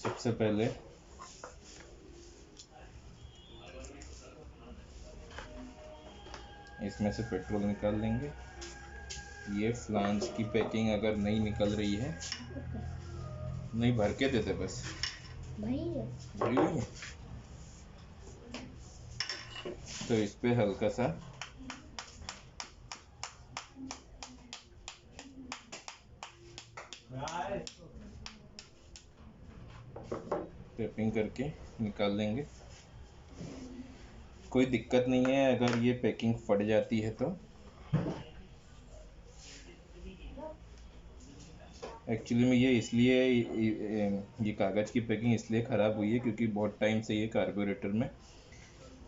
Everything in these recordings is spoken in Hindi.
सबसे पहले इसमें से पेट्रोल निकाल लेंगे। ये फ्लांज की पैकिंग अगर नहीं निकल रही है, नहीं भर के देते बस भरी हुई है, तो इस पे हल्का सा पैकिंग करके निकाल लेंगे। कोई दिक्कत नहीं है अगर ये पैकिंग फट जाती है तो। एक्चुअली में ये इसलिए ये कागज़ की पैकिंग इसलिए ख़राब हुई है क्योंकि बहुत टाइम से ये कार्बोरेटर में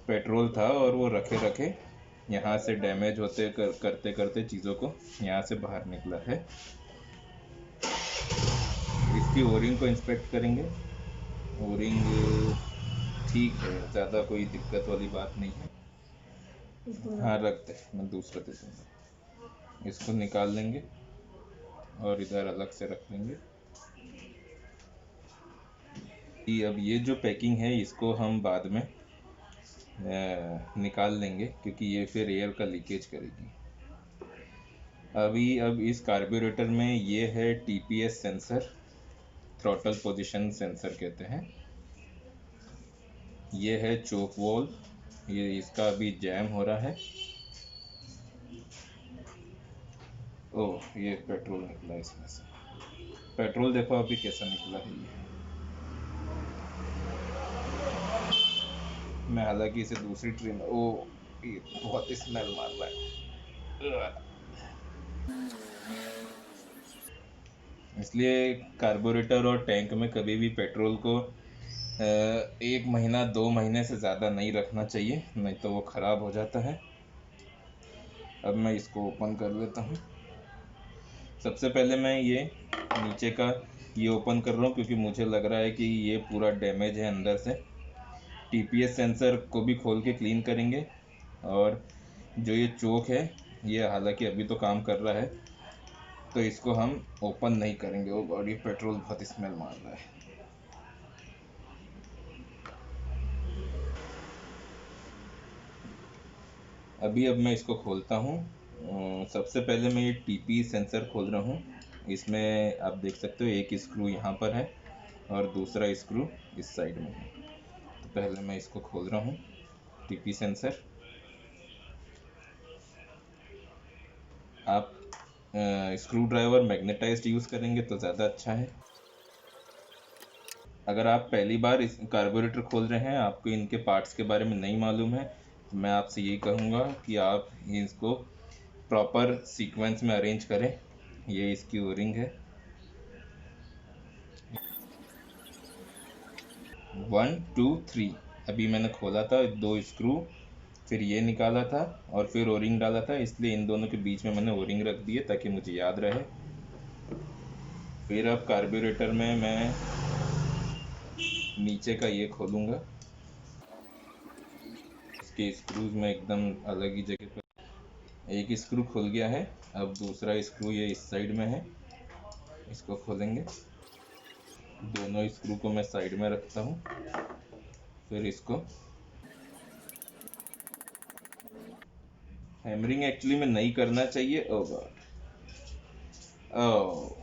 पेट्रोल था और वो रखे रखे यहाँ से डैमेज होते करते करते चीज़ों को यहाँ से बाहर निकला है। इसकी ओरिंग को इंस्पेक्ट करेंगे। ओरिंग ठीक है, ज़्यादा कोई दिक्कत वाली बात नहीं है। हाँ रख दे, मैं दूसरा दे दूँगा। इसको निकाल लेंगे और इधर अलग से रख लेंगे। अब ये जो पैकिंग है इसको हम बाद में निकाल लेंगे क्योंकि ये फिर एयर का लीकेज करेगी। अब इस कार्बोरेटर में ये है TPS sensor, throttle position sensor कहते हैं। ये है चोक वॉल्व, ये इसका अभी जैम हो रहा है। ओह ये पेट्रोल निकला इसमें से। पेट्रोल देखो अभी कैसा निकला है ये। मैं हालांकि इसे दूसरी ट्रेन ये बहुत स्मेल मार रहा है, इसलिए कार्बोरेटर और टैंक में कभी भी पेट्रोल को 1 महीना 2 महीने से ज़्यादा नहीं रखना चाहिए, नहीं तो वो ख़राब हो जाता है। अब मैं इसको ओपन कर लेता हूँ। सबसे पहले मैं ये नीचे का ये ओपन कर रहा हूँ क्योंकि मुझे लग रहा है कि ये पूरा डैमेज है अंदर से। TPS सेंसर को भी खोल के क्लीन करेंगे और जो ये चोक है ये हालांकि अभी तो काम कर रहा है तो इसको हम ओपन नहीं करेंगे। वो बॉडी पेट्रोल बहुत स्मेल मार रहा है। अब मैं इसको खोलता हूँ। सबसे पहले मैं ये TP सेंसर खोल रहा हूँ। इसमें आप देख सकते हो एक स्क्रू यहाँ पर है और दूसरा स्क्रू इस साइड में है। तो पहले मैं इसको खोल रहा हूँ TP सेंसर। आप स्क्रू ड्राइवर मैग्नेटाइज्ड यूज़ करेंगे तो ज़्यादा अच्छा है। अगर आप पहली बार इस कार्बोरेटर खोल रहे हैं, आपको इनके पार्ट्स के बारे में नहीं मालूम है, तो मैं आपसे यही कहूँगा कि आप इसको प्रॉपर सीक्वेंस में अरेंज करें। ये इसकी ओरिंग है, 1 2 3। अभी मैंने खोला था 2 स्क्रू, फिर ये निकाला था और फिर ओरिंग डाला था, इसलिए इन दोनों के बीच में मैंने ओरिंग रख दी है ताकि मुझे याद रहे। फिर अब कार्बोरेटर में मैं नीचे का ये खोलूँगा। इसके स्क्रूज में एकदम अलग ही जगह पर एक स्क्रू खुल गया है। अब दूसरा स्क्रू ये इस साइड में है, इसको खोलेंगे। दोनों स्क्रू को मैं साइड में रखता हूँ, फिर इसको हैमरिंग एक्चुअली में नहीं करना चाहिए। ओ गॉड, ओ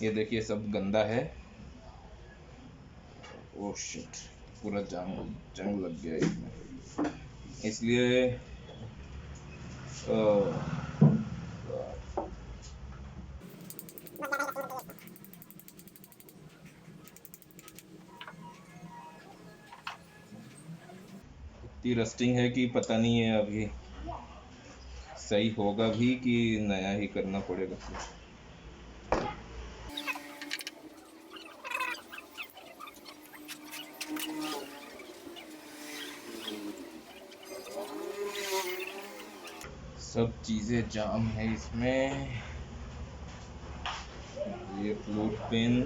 ये देखिए सब गंदा है। ओह शिट, पूरा जंग लग गया इसमें, इसलिए इतनी रस्टिंग है कि पता नहीं है अभी सही होगा भी कि नया ही करना पड़ेगा। सब चीज़ें जाम है इसमें। ये फ्लूट पिन,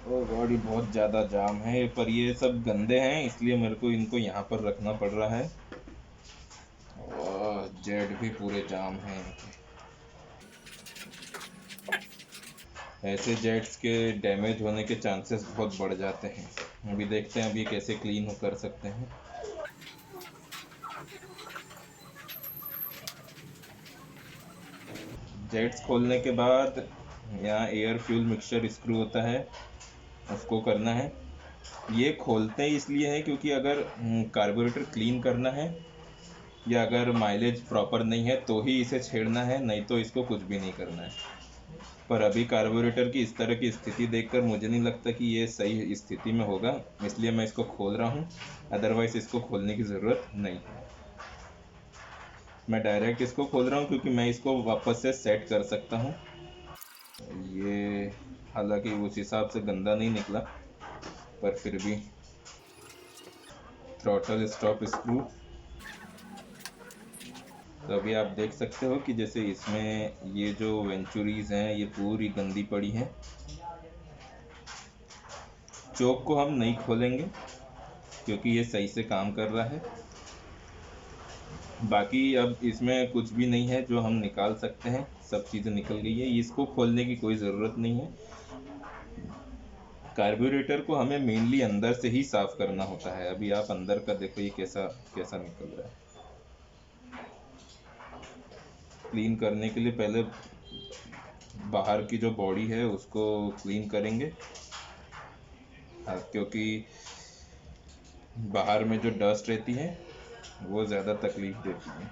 ओ गॉड बहुत ज़्यादा जाम है, पर ये सब गंदे हैं इसलिए मेरे को इनको यहाँ पर रखना पड़ रहा है। और जेड भी पूरे जाम हैं इनके। ऐसे जेट्स के डैमेज होने के चांसेस बहुत बढ़ जाते हैं। अभी देखते हैं अभी कैसे क्लीन कर सकते हैं। जेट्स खोलने के बाद यहाँ एयर फ्यूल मिक्सचर स्क्रू होता है, उसको करना है। ये खोलते ही इसलिए है क्योंकि अगर कार्बोरेटर क्लीन करना है या अगर माइलेज प्रॉपर नहीं है तो ही इसे छेड़ना है, नहीं तो इसको कुछ भी नहीं करना है। पर अभी कार्बोरेटर की इस तरह की स्थिति देखकर मुझे नहीं लगता कि ये सही स्थिति में होगा, इसलिए मैं इसको खोल रहा हूँ। अदरवाइज इसको खोलने की ज़रूरत नहीं है। मैं डायरेक्ट इसको खोल रहा हूँ क्योंकि मैं इसको वापस से सेट कर सकता हूँ। ये हालांकि उस हिसाब से गंदा नहीं निकला, पर फिर भी। Throttle stop screw. तो अभी आप देख सकते हो कि जैसे इसमें ये जो वेंचुरीज हैं ये पूरी गंदी पड़ी हैं। चोक को हम नहीं खोलेंगे क्योंकि ये सही से काम कर रहा है। बाकी अब इसमें कुछ भी नहीं है जो हम निकाल सकते हैं, सब चीज़ें निकल गई है, इसको खोलने की कोई ज़रूरत नहीं है। कार्बोरेटर को हमें मेनली अंदर से ही साफ़ करना होता है। अभी आप अंदर का देखो ये कैसा कैसा निकल रहा है। क्लीन करने के लिए पहले बाहर की जो बॉडी है उसको क्लीन करेंगे। हाँ, क्योंकि बाहर में जो डस्ट रहती है वो ज़्यादा तकलीफ देती है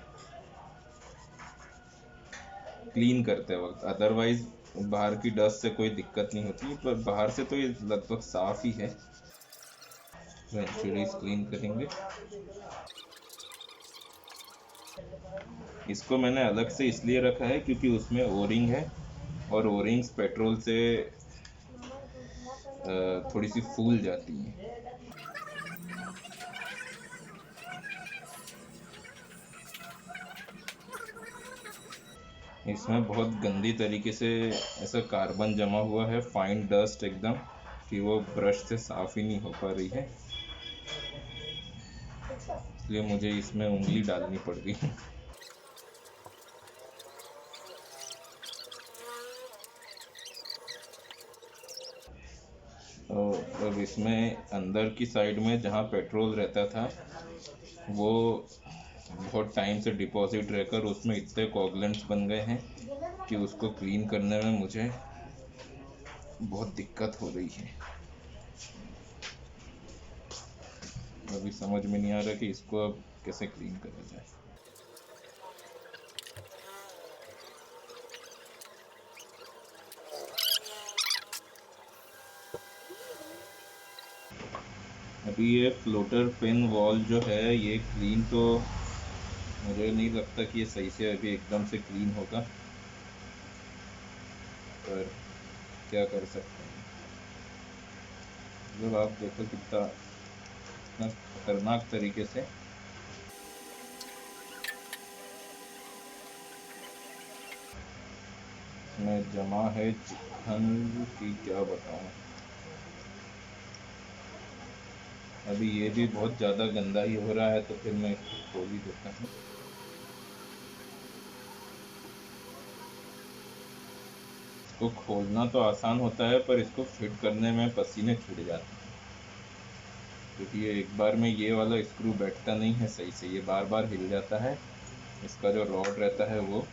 क्लीन करते वक्त। अदरवाइज बाहर की डस्ट से कोई दिक्कत नहीं होती, पर बाहर से तो ये लगभग साफ़ ही है। वेंचुरीज क्लीन करेंगे। इसको मैंने अलग से इसलिए रखा है क्योंकि उसमें ओरिंग है और ओरिंग्स पेट्रोल से थोड़ी सी फूल जाती हैं। इसमें बहुत गंदी तरीके से ऐसा कार्बन जमा हुआ है, फाइन डस्ट एकदम, कि वो ब्रश से साफ ही नहीं हो पा रही है, इसलिए मुझे इसमें उंगली डालनी पड़ गई। और अब इसमें अंदर की साइड में जहाँ पेट्रोल रहता था वो बहुत टाइम से डिपॉजिट रहकर उसमें इतने कॉगलेंट्स बन गए हैं कि उसको क्लीन करने में मुझे बहुत दिक्कत हो रही है। अभी समझ में नहीं आ रहा कि इसको अब कैसे क्लीन करा जाए। अभी ये फ्लोटर पिन वॉल जो है ये क्लीन तो मुझे नहीं लगता कि ये सही से अभी एकदम से क्लीन होगा, पर क्या कर सकते हैं। जब आप देखो कितना खतरनाक तरीके से इसमें जमा है चिकन की, क्या बताऊं। अभी ये भी बहुत ज़्यादा गंदा ही हो रहा है तो फिर मैं इसको खोल ही देता हूँ। इसको खोलना तो आसान होता है पर इसको फिट करने में पसीने छूट जाते हैं, क्योंकि ये एक बार में ये वाला स्क्रू बैठता नहीं है सही से, ये बार बार हिल जाता है। इसका जो रॉड रहता है वो,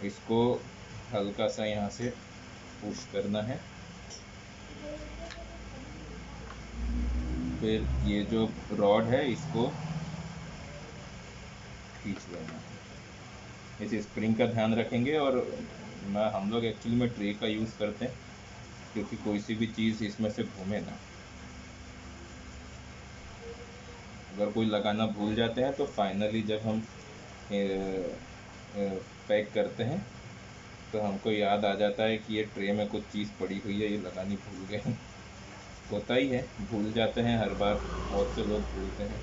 इसको हल्का सा यहाँ से पुश करना है, फिर ये जो रॉड है इसको खींच लेना है। इस स्प्रिंग का ध्यान रखेंगे। और हम लोग एक्चुअली में ट्रे का यूज़ करते हैं क्योंकि कोई सी भी चीज़ इसमें से घूमे ना। अगर कोई लगाना भूल जाते हैं तो फाइनली जब हम पैक करते हैं तो हमको याद आ जाता है कि ये ट्रे में कुछ चीज़ पड़ी हुई है, ये लगानी भूल गए। होता ही है, भूल जाते हैं हर बार, बहुत से लोग भूलते हैं।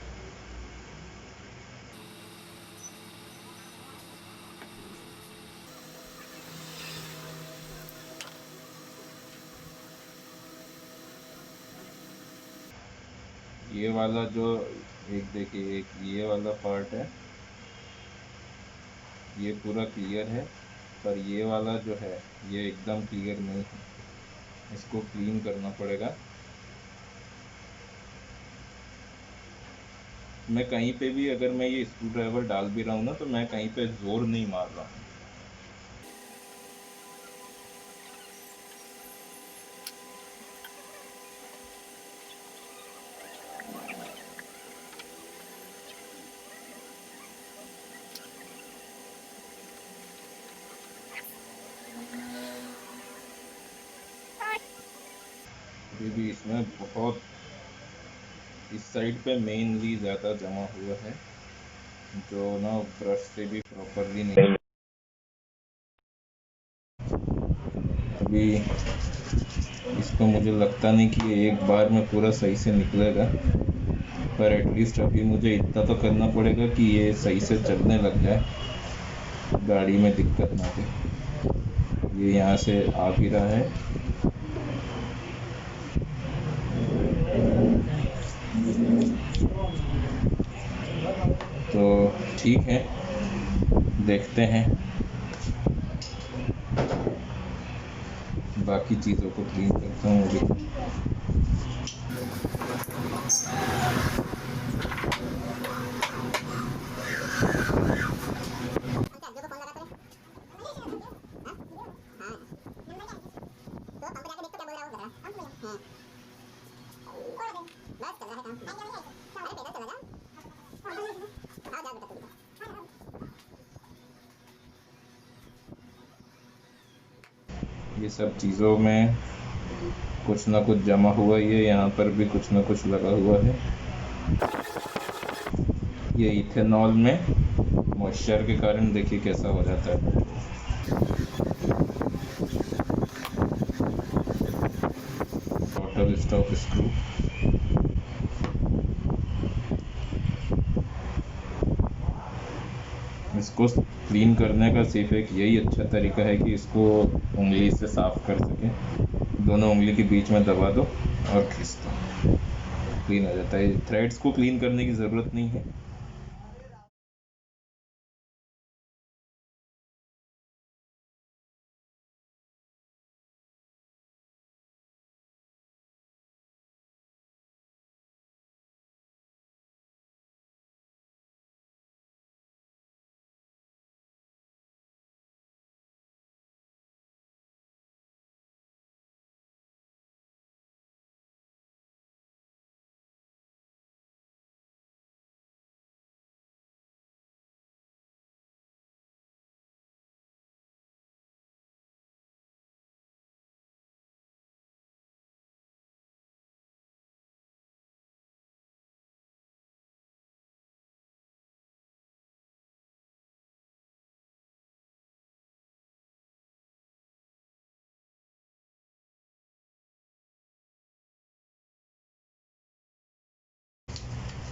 ये वाला जो एक देखिए, एक ये वाला पार्ट है, ये पूरा क्लियर है। पर ये वाला जो है ये एकदम क्लियर नहीं है, इसको क्लीन करना पड़ेगा। मैं कहीं पे भी अगर मैं ये स्क्रू ड्राइवर डाल भी रहा हूँ ना, तो मैं कहीं पे जोर नहीं मार रहा हूँ। अभी भी इसमें बहुत, इस साइड पे मेनली ज़्यादा जमा हुआ है, जो ना ब्रश से भी प्रॉपरली नहीं। अभी इसको मुझे लगता नहीं कि ये एक बार में पूरा सही से निकलेगा, पर एटलीस्ट अभी मुझे इतना तो करना पड़ेगा कि ये सही से चलने लग जाए, गाड़ी में दिक्कत ना दे। ये यहाँ से आ भी रहा है। तो ठीक है, देखते हैं बाकी चीज़ों को क्लीन करता हूँ अभी। ये सब चीज़ों में कुछ ना कुछ जमा हुआ ही है, यहाँ पर भी कुछ ना कुछ लगा हुआ है। ये इथेनॉल में मॉइस्चर के कारण देखिए कैसा हो जाता है। टोटल स्टॉप स्क्रू, इसको क्लीन करने का सिर्फ एक यही अच्छा तरीका है कि इसको उंगली से साफ कर सकें। दोनों उंगली के बीच में दबा दो और खींच दो, क्लीन हो जाता है। थ्रेड्स को क्लीन करने की ज़रूरत नहीं है।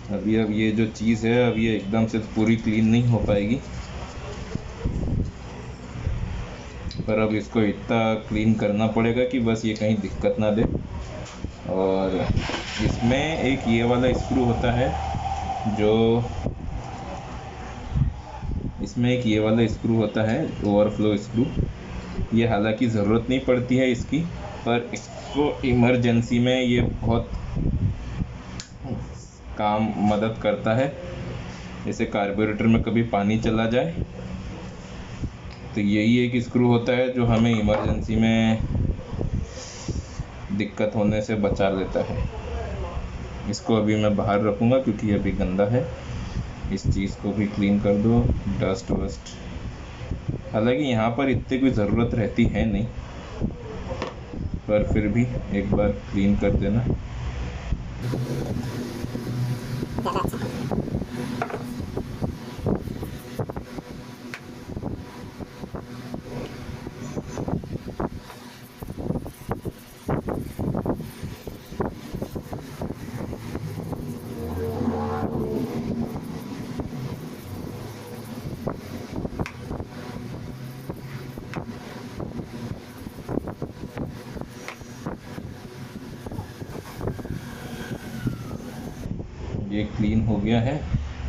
अब ये जो चीज़ है, अब ये एकदम से पूरी क्लीन नहीं हो पाएगी, पर अब इसको इतना क्लीन करना पड़ेगा कि बस ये कहीं दिक्कत ना दे। और इसमें एक ये वाला स्क्रू होता है जो, इसमें एक ये वाला स्क्रू होता है ओवरफ्लो स्क्रू। ये हालांकि ज़रूरत नहीं पड़ती है इसकी, पर इसको इमरजेंसी में ये बहुत काम मदद करता है। जैसे कार्बोरेटर में कभी पानी चला जाए तो यही एक स्क्रू होता है जो हमें इमरजेंसी में दिक्कत होने से बचा लेता है। इसको अभी मैं बाहर रखूँगा क्योंकि अभी गंदा है। इस चीज़ को भी क्लीन कर दो, डस्ट वस्ट। हालांकि यहाँ पर इतनी कोई ज़रूरत रहती है नहीं, पर फिर भी एक बार क्लीन कर देना। ये क्लीन हो गया है।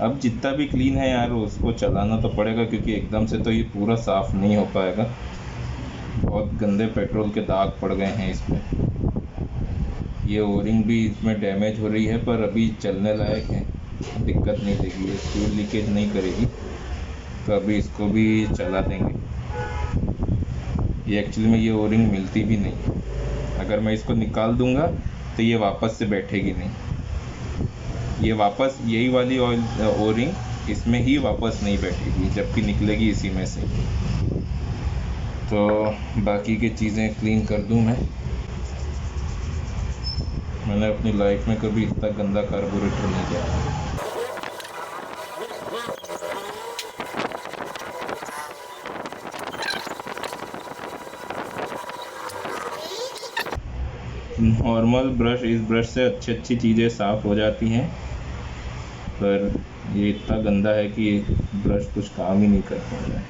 अब जितना भी क्लीन है यार उसको चलाना तो पड़ेगा, क्योंकि एकदम से तो ये पूरा साफ़ नहीं हो पाएगा। बहुत गंदे पेट्रोल के दाग पड़ गए हैं इस पर। ये ओरिंग भी इसमें डैमेज हो रही है, पर अभी चलने लायक है, दिक्कत नहीं देगी, ये फ्यूल लीकेज नहीं करेगी। तो अभी इसको भी चला देंगे। ये एक्चुअली में ये ओरिंग मिलती भी नहीं, अगर मैं इसको निकाल दूंगा तो ये वापस से बैठेगी नहीं। ये वापस यही वाली ऑयल ओरिंग इसमें ही वापस नहीं बैठेगी, जबकि निकलेगी इसी में से। तो बाकी की चीज़ें क्लीन कर दूं मैंने अपनी लाइफ में कभी इतना गंदा कार्बोरेटर नहीं देखा। नॉर्मल ब्रश, इस ब्रश से अच्छी अच्छी चीज़ें साफ़ हो जाती हैं, पर ये इतना गंदा है कि ब्रश कुछ काम ही नहीं कर पा रहा है।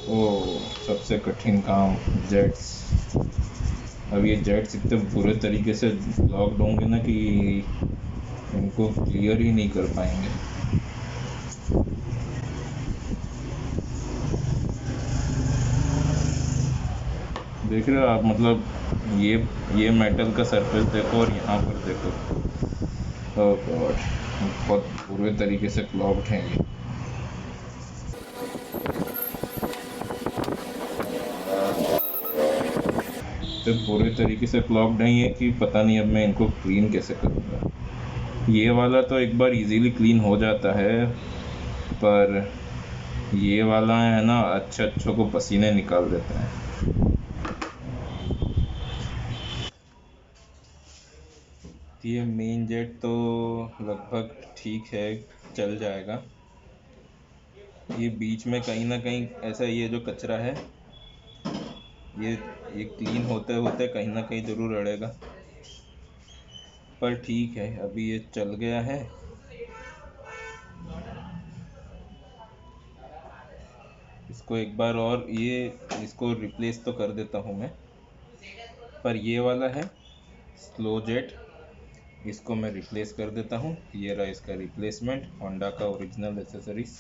ओ, सबसे कठिन काम, जेट्स। अब ये जेट्स इतने बुरे तरीके से लॉक्ड होंगे ना कि उनको क्लियर ही नहीं कर पाएंगे। देख रहे हो आप, मतलब ये मेटल का सरफेस देखो और यहाँ पर देखो। ओह गॉड, बहुत बुरे तरीके से क्लॉग्ड हैं ये। तो पूरे तरीके से क्लॉग्ड नहीं है कि पता नहीं अब मैं इनको क्लीन कैसे करूँगा। ये वाला तो एक बार इजीली क्लीन हो जाता है, पर ये वाला है ना, अच्छे अच्छों को पसीने निकाल देता है। ये मेन जेट तो लगभग ठीक है, चल जाएगा। ये बीच में कहीं ना कहीं ऐसा, ये जो कचरा है ये ये क्लीन होते होते कहीं ना कहीं ज़रूर अड़ेगा, पर ठीक है, अभी ये चल गया है। इसको एक बार और इसको रिप्लेस तो कर देता हूँ मैं। पर ये वाला है स्लो जेट, इसको मैं रिप्लेस कर देता हूँ। ये रहा इसका रिप्लेसमेंट, होंडा का ओरिजिनल एसेसरीज।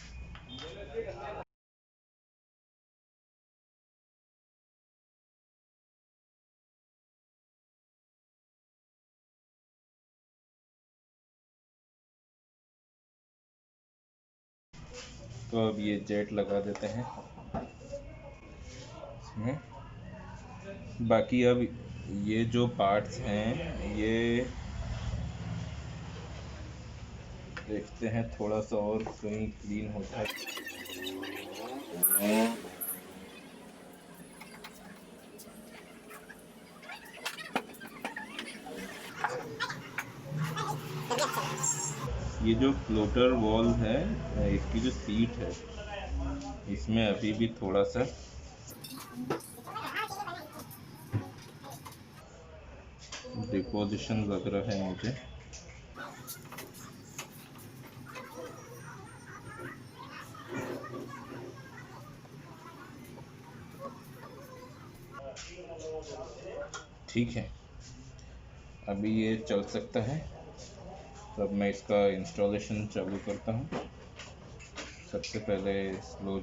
तो अब ये जेट लगा देते हैं इसमें। बाकी अब ये जो पार्ट्स हैं ये देखते हैं थोड़ा सा और कहीं क्लीन हो जाए। ये जो फ्लोटर वॉल है, इसकी जो सीट है, इसमें अभी भी थोड़ा सा डिपोजिशन लग रहा है मुझे। ठीक है, अभी ये चल सकता है। तब मैं इसका इंस्टॉलेशन चालू करता हूँ। सबसे पहले स्लो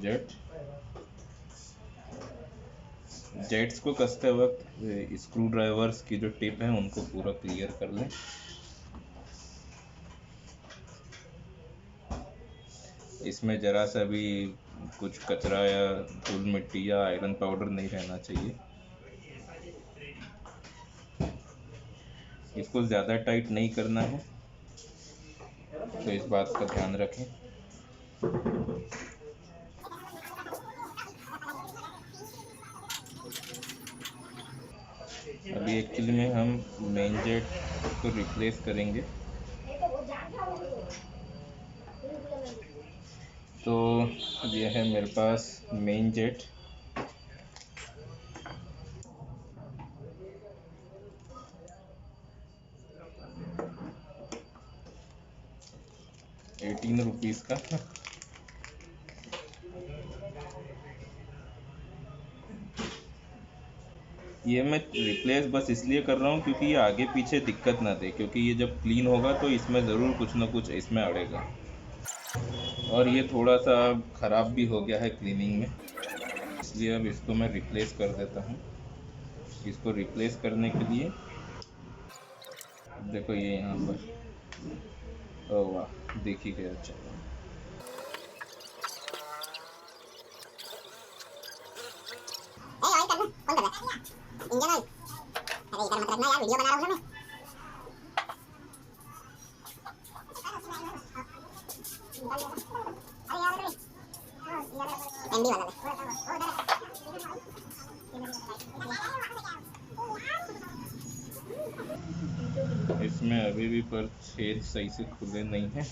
जेट्स को कसते वक्त स्क्रू ड्राइवर्स की जो टिप है उनको पूरा क्लियर कर लें। इसमें ज़रा सा भी कुछ कचरा या धूल मिट्टी या आयरन पाउडर नहीं रहना चाहिए। इसको ज़्यादा टाइट नहीं करना है, तो इस बात का ध्यान रखें। अभी एक्चुअली में हम मेन जेट को रिप्लेस करेंगे, तो ये है मेरे पास मेन जेट। ₹18 का ये मैं रिप्लेस बस इसलिए कर रहा हूँ क्योंकि ये आगे पीछे दिक्कत ना दे, क्योंकि ये जब क्लीन होगा तो इसमें ज़रूर कुछ ना कुछ इसमें अड़ेगा। और ये थोड़ा सा ख़राब भी हो गया है क्लीनिंग में, इसलिए अब इसको मैं रिप्लेस कर देता हूँ। इसको रिप्लेस करने के लिए देखो ये यहाँ पर, ओ वाह, दिख ही गया। चलो इंजन ऑयल। अरे इधर मत रखना यार, वीडियो बना रहा हूँ ना मैं। एमडी वाला इसमें अभी भी पर छेद सही से खुले नहीं हैं,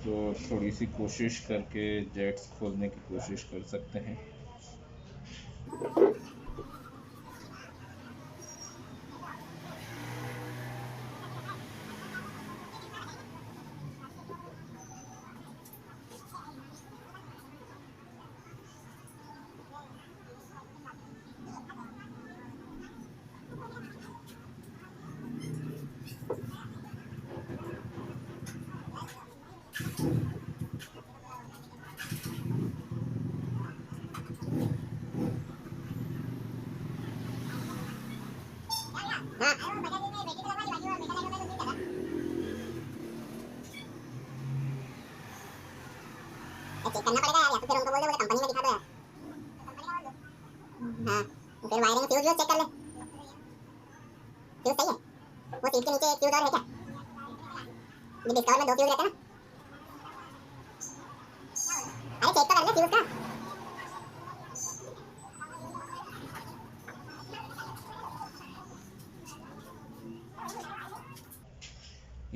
तो थोड़ी सी कोशिश करके जेट्स खोलने की कोशिश कर सकते हैं। चेक करना पड़ेगा यार, या तो फिर उनको बोल दे, बोले कंपनी में दिखा दो यार। हाँ फिर वायरिंग फ्यूज चेक कर ले। फ्यूज सही है? वो सीट के नीचे एक फ्यूज और है क्या? ये डिस्कवर में 2 फ्यूज रहते हैं ना। अरे चेक तो कर ले फ्यूज का।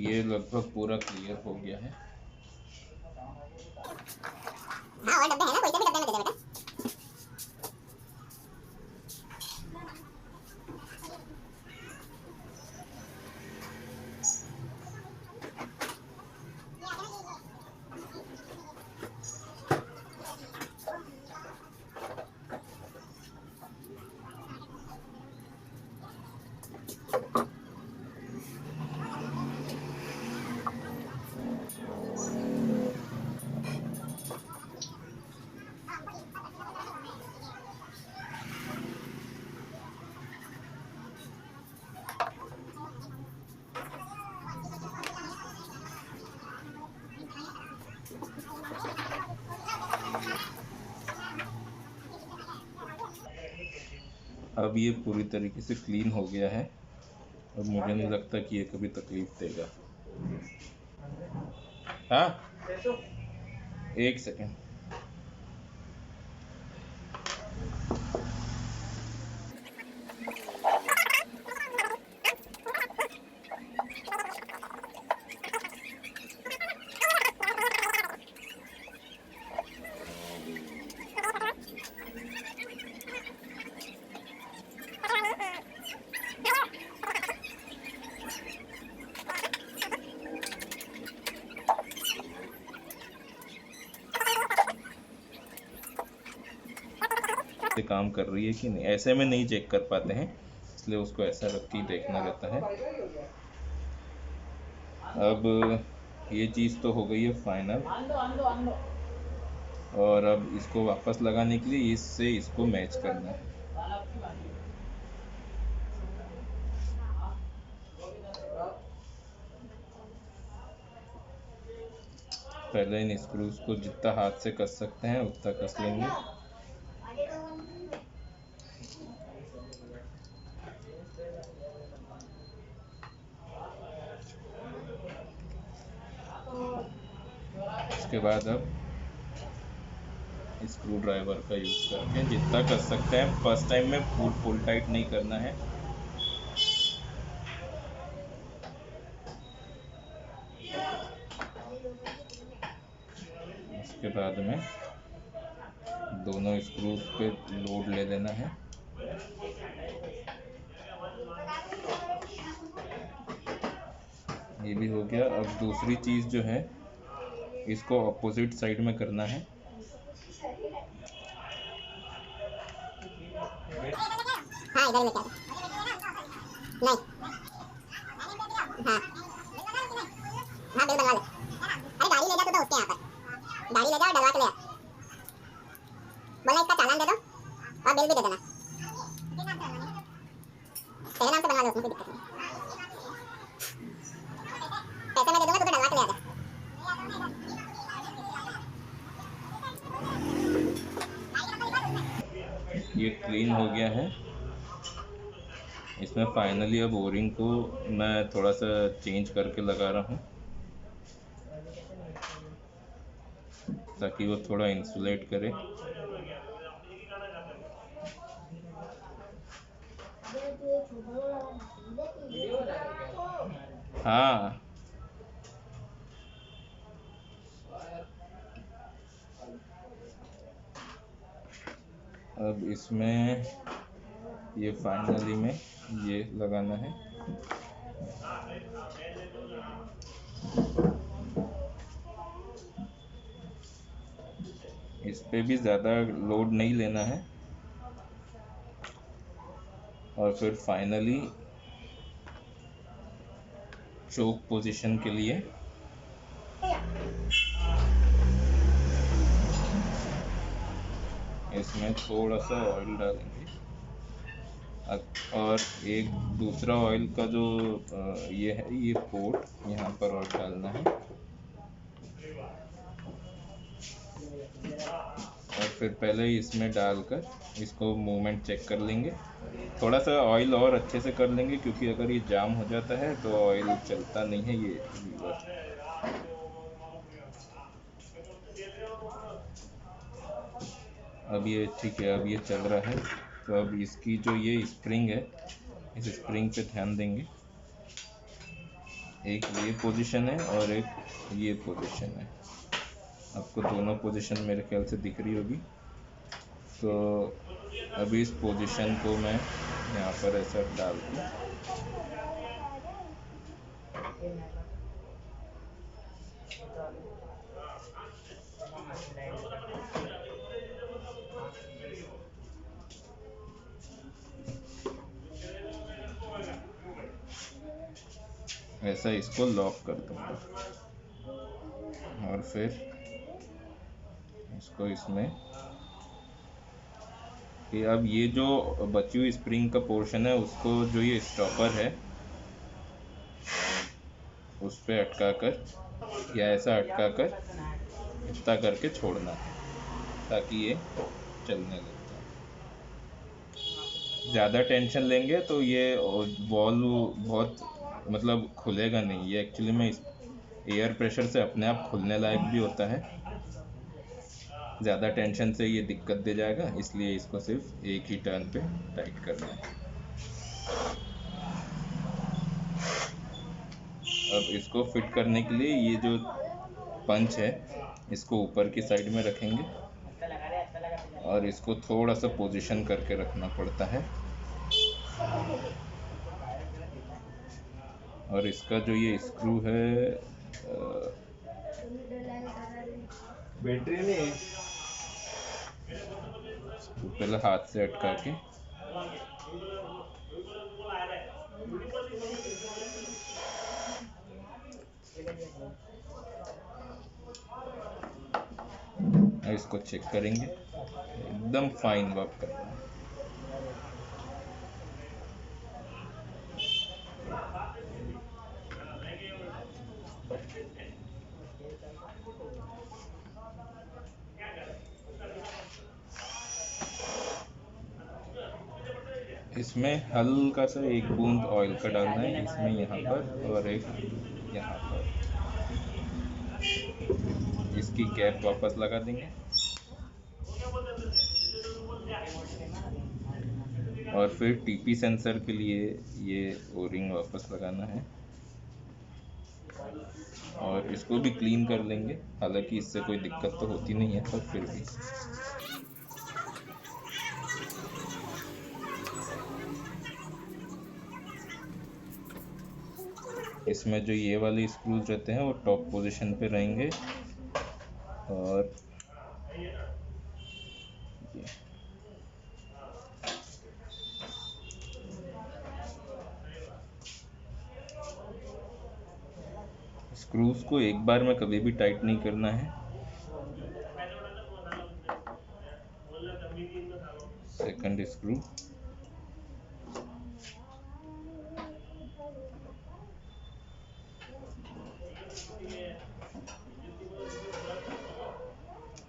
ये लगभग पूरा क्लियर हो गया है। हाँ और डब्बे हैं ना, कोई से भी डब्बे में दे दे बेटा। अब ये पूरी तरीके से क्लीन हो गया है। अब मुझे नहीं लगता कि ये कभी तकलीफ देगा। हाँ, 1 सेकेंड। काम कर रही है कि नहीं, ऐसे में नहीं चेक कर पाते हैं, इसलिए उसको ऐसा रख के देखना रहता है। अब ये चीज़ तो हो गई है फाइनल, और अब इसको वापस लगाने के लिए इससे इसको मैच करना है। पहले इन स्क्रूज को जितना हाथ से कस सकते हैं उतना कस लेंगे। उसके बाद अब स्क्रू ड्राइवर का यूज़ करके जितना कर सकते हैं, फर्स्ट टाइम में फुल टाइट नहीं करना है। उसके बाद में दोनों स्क्रूज पे लोड ले लेना है। ये भी हो गया। अब दूसरी चीज़ जो है, इसको अपोजिट साइड में करना है। हाँ इधर लेके आता नहीं। हाँ हाँ बिल बनवा ले। अरे गाड़ी ले जा तू तो उसके यहाँ पर, गाड़ी ले जा और डलवा के ले आ। बोला इसका चालान दे दो और बिल भी दे देना, तेरे नाम से बनवा लो, उसमें कोई दिक्कत नहीं। पैसे मैं दे दूंगा, तू तो डलवा के ले आ जा। ये क्लीन हो गया है। इसमें फाइनली अब ओरिंग को मैं थोड़ा सा चेंज करके लगा रहा हूँ ताकि वो थोड़ा इंसुलेट करे। हाँ अब इसमें ये फाइनली में ये लगाना है। इस पे भी ज़्यादा लोड नहीं लेना है। और फिर फाइनली चोक पोजीशन के लिए इसमें थोड़ा सा ऑयल डालेंगे और एक दूसरा ऑयल का जो ये है, ये पोर्ट यहाँ पर और डालना है और फिर पहले इसमें डालकर इसको मूवमेंट चेक कर लेंगे। थोड़ा सा ऑयल और अच्छे से कर लेंगे क्योंकि अगर ये जाम हो जाता है तो ऑयल चलता नहीं है ये लीवर। अब ये ठीक है, अब ये चल रहा है। तो अब इसकी जो ये स्प्रिंग है, इस स्प्रिंग पे ध्यान देंगे। एक ये पोजीशन है और एक ये पोजीशन है। आपको दोनों पोजीशन मेरे ख्याल से दिख रही होगी। तो अभी इस पोजीशन को मैं यहाँ पर ऐसा डाल दूँ। ऐसा इसको लॉक कर दूँगा और फिर इसको इसमें कि अब ये जो बची हुई स्प्रिंग का पोर्शन है उसको जो ये स्टॉपर है उस पे अटका कर या ऐसा अटका कर इतना करके छोड़ना है ताकि ये चलने लगे। ज़्यादा टेंशन लेंगे तो ये वॉल्व बहुत मतलब खुलेगा नहीं। ये एक्चुअली में एयर प्रेशर से अपने आप खुलने लायक भी होता है। ज़्यादा टेंशन से ये दिक्कत दे जाएगा, इसलिए इसको सिर्फ एक ही टर्न पे टाइट करना है। अब इसको फिट करने के लिए ये जो पंच है इसको ऊपर की साइड में रखेंगे और इसको थोड़ा सा पोजीशन करके रखना पड़ता है। और इसका जो ये स्क्रू है बैटरी नहीं, तो पहले हाथ से अटका के इसको चेक करेंगे, एकदम फाइन वर्क कर रहा है। इसमें हल्का सा एक बूंद ऑयल का डालना है, इसमें यहाँ पर और एक यहाँ पर। इसकी कैप वापस लगा देंगे और फिर टीपी सेंसर के लिए ये ओरिंग वापस लगाना है और इसको भी क्लीन कर लेंगे। हालांकि इससे कोई दिक्कत तो होती नहीं है, पर फिर भी इसमें जो ये वाले स्क्रूज रहते हैं वो टॉप पोजीशन पे रहेंगे और स्क्रूज को एक बार में कभी भी टाइट नहीं करना है। सेकंड स्क्रू,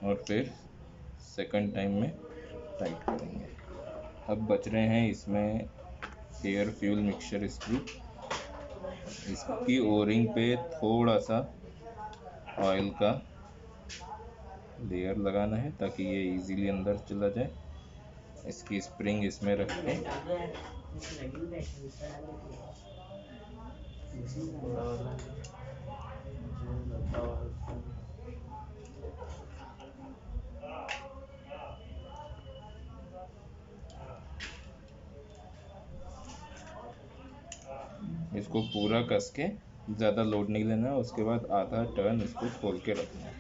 और फिर सेकंड टाइम में टाइट करेंगे। अब बच रहे हैं इसमें एयर फ्यूल मिक्सचर स्क्रू। इसकी ओरिंग पे थोड़ा सा ऑयल का लेयर लगाना है ताकि ये इजीली अंदर चला जाए। इसकी स्प्रिंग इसमें रख के इसको पूरा कस के, ज़्यादा लोड नहीं लेना है। उसके बाद आधा टर्न इसको खोल के रखना है,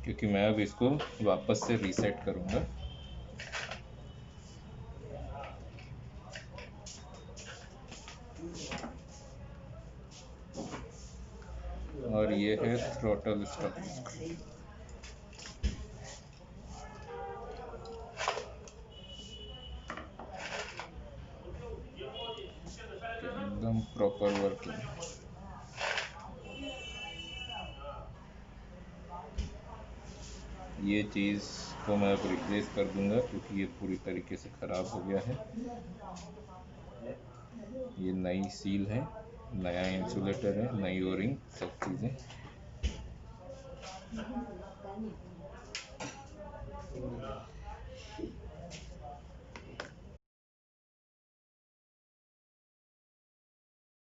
क्योंकि मैं अब इसको वापस से रीसेट करूँगा। और ये है थ्रॉटल स्टॉप स्क्रू। एकदम प्रॉपर वर्किंग। ये चीज़ को मैं अब रिप्लेस कर दूंगा क्योंकि ये पूरी तरीके से ख़राब हो गया है। ये नई सील है, नया इंसुलेटर है, नई ओरिंग, सब चीज़ें।